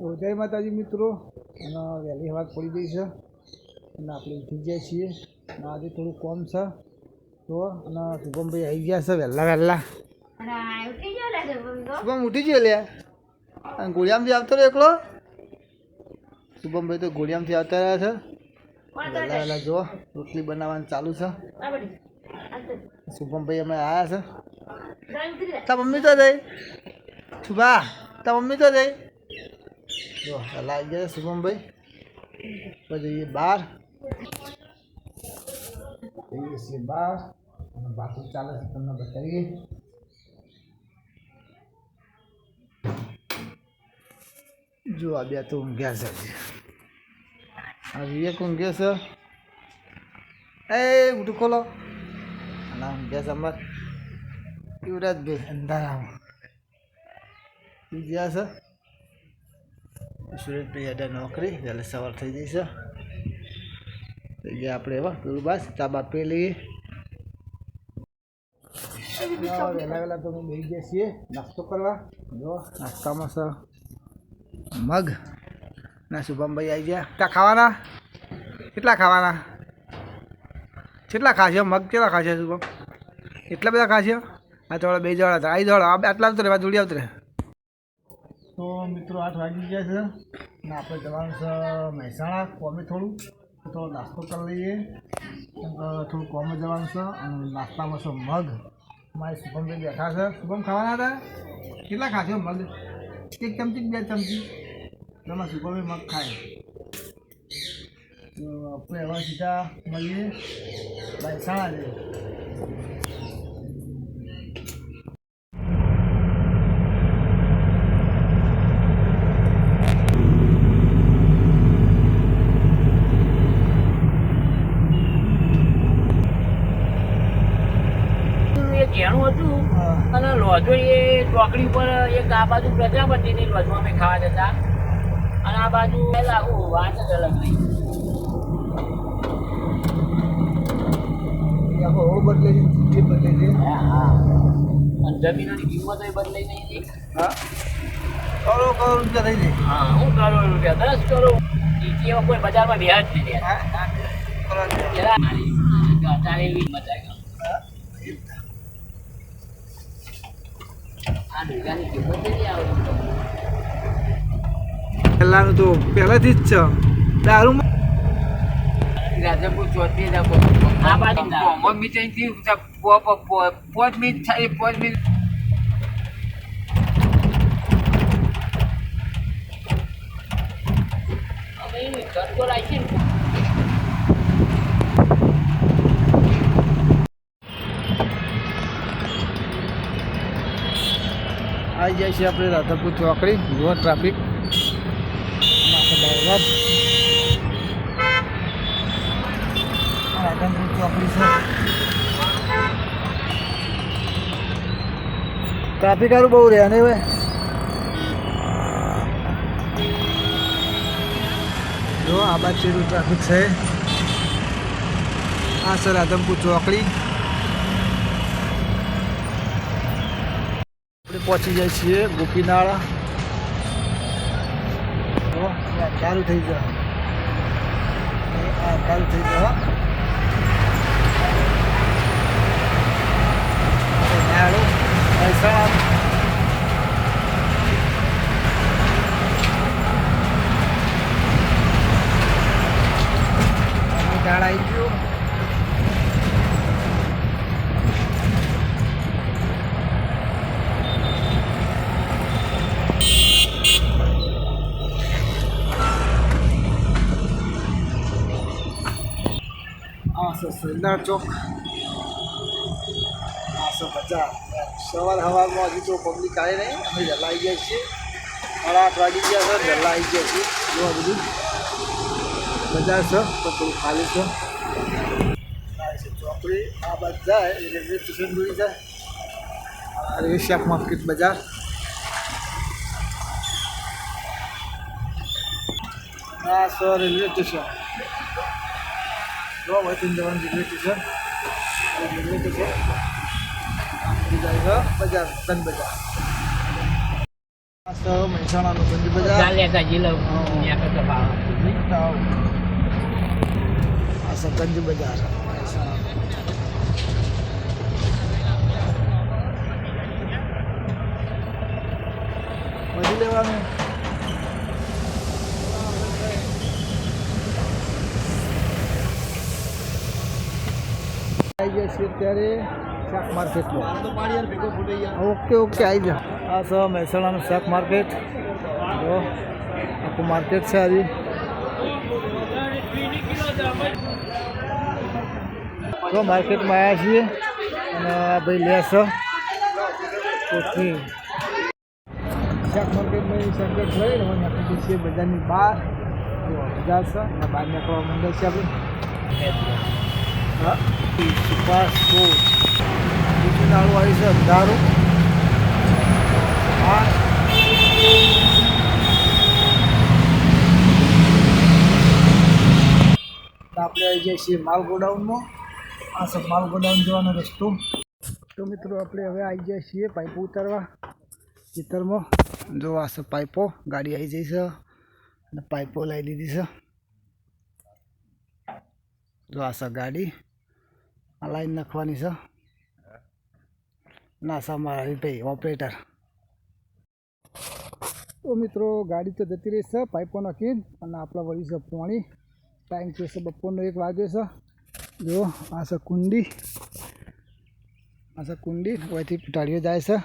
જય માતાજી મિત્રો, અને વહેલી વાત પડી ગઈ છે અને આપણે ઉઠી જાય છીએ અને આજે થોડું કોમ છે તો અને શુભમભાઈ આવી ગયા છે વહેલા શુભમ ઉઠી ગયો લે અને ગોળિયામથી આવતો રહ્યો એકલો. શુભમભાઈ તો ગોળિયામથી આવતા રહ્યા છે. વહેલા જો રોટલી બનાવવાનું ચાલુ છે. શુભમભાઈ અમે આવ્યા છે. તા મમ્મી તો જઈ શુભા, તા મમ્મી તો જઈ જો વહેલા આવી ગયા શુભમભાઈ. જઈએ બહાર, જઈએ છીએ બહાર અને બાકી ચાલે છે તમને બતાવીએ. જો આ બે તો ઊંઘ્યા છે. આ વિવેક ઊંઘ્યો છે. એ ઉઠું ખોલો અને ઊંઘ્યા છે અમારે યુવરાજભાઈ અંધારામાં ગયા છે. સુરેશભાઈ અડા નોકરી વહેલે સવાર થઈ જશે. થઈ ગયા આપણે એવા પેલું બસ તાબા પે લઈએ. વહેલા તો અમે બેસી ગયા છીએ નાસ્તો કરવા. જો નાસ્તામાં છે મગ ના શુભમભાઈ આવી ગયા. ત્યાં ખાવાના કેટલા ખાવાના? કેટલા ખાશે મગ? કેટલા ખાશે શુભમ? એટલા બધા ખાશે? હા તો બે જવાડા હતા. આવી જવાડા આટલા આવતો રહે જોડી આવતો રહે. તો મિત્રો 8 વાગી ગયા છે ને આપણે જવાનું છે મહેસાણા કોમે. થોડો નાસ્તો કરી લઈએ. થોડું કોમે જવાનું છે અને નાસ્તામાં છે મગ. મારે શુભમભાઈ બેઠા છે. શુભમ ખાવાના હતા? કેટલા ખાશે મગ? 1 ચમચી 2 ચમચી? એમાં શુભમભાઈ મગ ખાય. તો આપણે હવે સીધા મળીએ મહેસાણા જઈએ. ઘેણું હતું અને લોજો એ ચોકડી પર એક આ બાજુ પ્રજાપતિની લોજમાં અમે ખાવા જતા અને આ બાજુ લાગુ વાત જ અલગ નહીં. બદલાઈ છે. હા અને જમીનોની કિંમતો એ બદલાઈ નહીં. હા કરોડ રૂપિયા થઈ જાય. હા હું કરોડ રૂપિયા 10 કરોડ એમાં કોઈ બજારમાં વ્યાજ નહીં રહ્યા. અત્યારે એવી મજા પહેલાનું તો પહેલાથી જ છે દારૂ. રાજાપુર ચોથી આ બાજુ મીઠાઈથી 5 મિનિટ થાય. 5 મિનિટ ઘરકો રાખી આવી જાય છે આપણે રાધાપુર ચોકડી. જુઓ ટ્રાફિક રાધનપુર ચોકડી છે. ટ્રાફિક સારું બહુ રહે ને હવે. જો આ બાજુ ટ્રાફિક છે. આ છે રાધનપુર ચોકડી. આપણે પહોંચી જાય છીએ ગોપીનાળા. ચાલુ થઈ જાય. ચાલુ થઈ જાય. મહેસાણા ઝાડ આવી ગયું. સરદાર ચોક બજાર. સવારમાં હજી તો પબ્લિક આવે નહીં. અમે વહેલા આવી ગયા છીએ. 8:30 વાગી ગયા છે. વહેલા આવી ગયા છીએ. જો આ બધું બજાર છે તો થોડું ખાલી છે. ચોકડી આ બાજુ જાય રેલવે સ્ટેશન દૂરી જાય. રેલવે શાક માર્કેટ બજાર. આ સો રેલવે સ્ટેશન. જો વૈકુંઠ જવાનું રેલવે સ્ટેશન. રેલવે સ્ટેશન જાય બજાર ધન બજાર. તો મહેસાણાનું ગંજ બજાર ચાલે કા જિલ્લો ત્યાં કરતા ભાવ આ છે ગંજ બજાર મહેસાણા. વધુ લેવાનું આવી ગયા છીએ અત્યારે શાક માર્કેટમાં. ઓકે ઓકે આવી જાઓ. આ છે મહેસાણાનું શાક માર્કેટ. જો આખું માર્કેટ છે આજે. તો માર્કેટમાં આવ્યા છીએ અને આ ભાઈ લે છે કોથળી. શાક માર્કેટમાં શાકભાજી લઈને અમે નાખી છીએ બજારની બહાર. જો બજાર છે અને બહાર નીકળવા માંડે છે આપણે. હા સુપાસ બહુ બીજું નાળું આવી છે અંધારું. હા આપણે આવી જઈએ છીએ માલ ગોડાઉનમાં. આ સબ માલ ગોડાઉન જવાનો રસ્તો. તો મિત્રો આપણે હવે આવી જાય છીએ પાઇપો ઉતારવા ખેતરમાં. જો આ સબ પાઇપો ગાડી આવી જઈ છે અને પાઇપો લાવી દીધી છે. જો આ સબ ગાડી આ લાઈન નાખવાની છે. ના સા મારા ભાઈ ઓપરેટર. તો મિત્રો ગાડી તો જતી રહી છે પાઇપો નાખીને અને આપણા વળી છે પાણી. ટાઈમ છે બપોરનો 1 વાગ્યો છે. જો આ છે કુંડી. આ છે કુંડી ઓયથી ટાળીઓ જાય છે.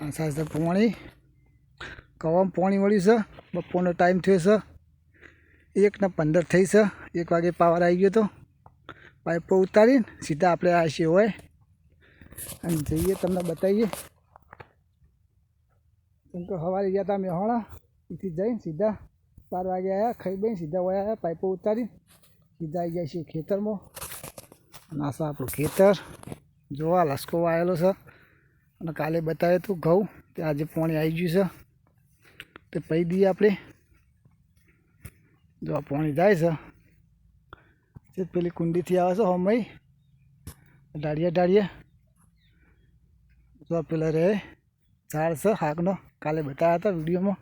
આ છે પાણી કવામાં પાણી વળ્યું છે. બપોરનો ટાઈમ થયો છે 1:15 થઈ છે. 1 વાગે પાવર આવી ગયો તો પાઇપો ઉતારીને સીધા આપણે આ છીએ હોય અને જઈએ તમને બતાવીએ. કેમ કે સવારે ગયા હતા મેહોણા એથી જઈને સીધા 4 વાગે આવ્યા ખાઈ બઈને સીધા વયા આવ્યા પાઇપો ઉતારી સીધા આવી જાય છે ખેતરમાં. અને આ છે આપણું ખેતર. જોવા લસકો આવેલો છે અને કાલે બતાવ્યું હતું ઘઉં તે આજે પાણી આવી ગયું છે તે પહી દઈએ આપણે. જો આ પાણી જાય છે પેલી કુંડીથી આવે છે હમઈ ડાળીએ. જો પેલા રહે ઝાડ છે હાકનો કાલે બતાવ્યા હતા વિડીયોમાં.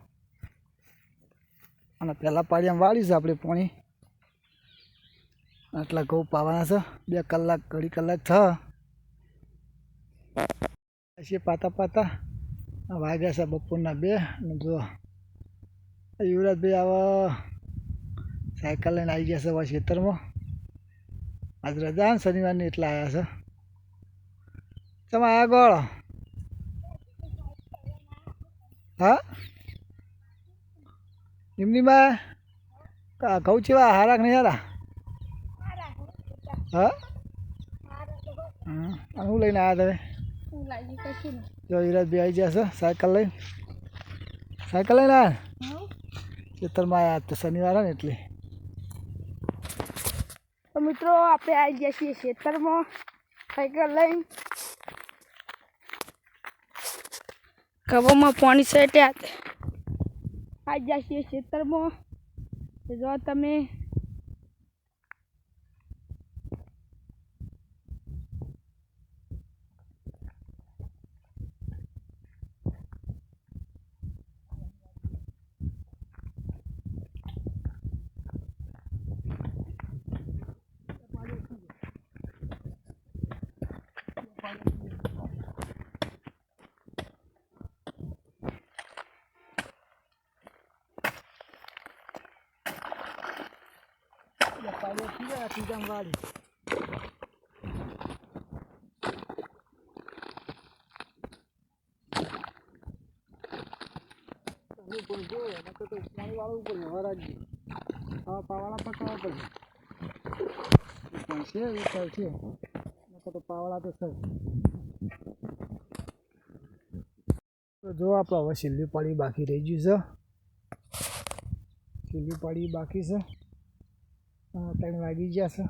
અને પહેલાં પાળીયામાં વાળ્યું છે આપણે પાણી. આટલા ઘઉં પાવાના છે 2 કલાક અઢી કલાક પછી પાતા વાગ્યા છે બપોરના 2. અને જો યુવરાજભાઈ આવા સાયકલ લઈને આવી ગયા છે હવે ખેતરમાં. આજ રજા ને શનિવારની એટલે આવ્યા છે. તમે આવ્યા ગોળ હા એમનીમાં ઘઉં ચેવા હારા કે નહીં હારા? હા અને હું લઈને આવ્યા તમે? જો યુવરાજભાઈ આવી ગયા છે સાયકલ લઈને આવ્યા ખેતરમાં આવ્યા તો શનિવાર ને એટલે. તો મિત્રો આપણે આવી ગયા છીએ ખેતરમાં સાયકલ લઈને. કવામાં પાણી સેટ્યા આવી ગયા છીએ ખેતરમાં. જો તમે વાળી પાણી વાળવું પડે વરાજી હા પાવાળા પકડવા પડે પણ છે વિચાર છે તો પાવાળા તો છે. તો જો આપણે હવે છેલ્લી પાડી બાકી રહી ગયું છે. છેલ્લી પાડી બાકી છે. 3 વાગી ગયા છે.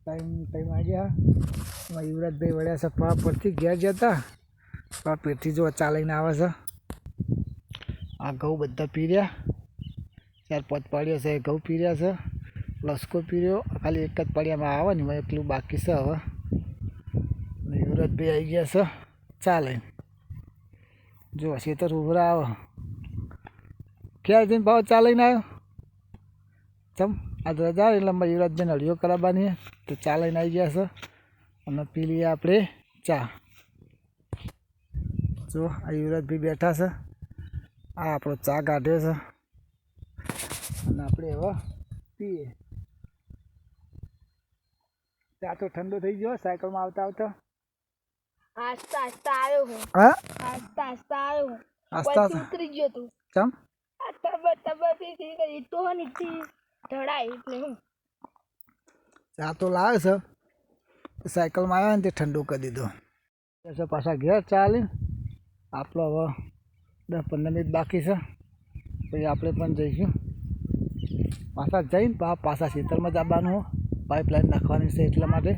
3 વાગ્યા. એમાં યુવરાજભાઈ વળ્યા છે પા પરથી ઘેર જતા પા પેટથી જો ચાલીને આવે છે. આ ઘઉં બધા પીર્યા 4-5 પાડ્યા છે ઘઉં પીર્યા છે. લસકો પીર્યો ખાલી એક જ પાડિયામાં આવે ને એમાં એટલું બાકી છે હવે. યુવરાજભાઈ આવી ગયા છે ચાલે જો ખેતર ઉભરા આવો ક્યાં જઈને ભાવ ચા લઈને આવ્યો ચમ આજ રજા એટલે મારા યુવરાજબેન હળીઓ કરાવવાની તો ચા લઈને આવી ગયા છે અને પી લઈએ આપણે ચા જો આ યુવરાજભાઈ બેઠા છે આ આપણો ચા કાઢ્યો છે અને આપણે હવે પીએ ચા તો ઠંડો થઈ ગયો સાયકલમાં આવતા આવતા આસ્તા આસ્તા આવ્યો હું હા આસ્તા આસ્તા આવ્યો હું આસ્તા પછી ઉતરી ગયો તું ચમ આ તબરથી ગઈ તો નીચી ઢળાય એટલે હું ચા તો લાવે છે સાયકલમાં આવ્યા ને તે ઠંડુ કરી દીધો પછી પાછા ઘેર ચાલે આપણો હવે 10-15 મિનિટ બાકી છે પછી આપણે પણ જઈશું પાછા જઈને પાછા ખેતરમાં જવાનું પાઇપલાઇન નાખવાની છે એટલા માટે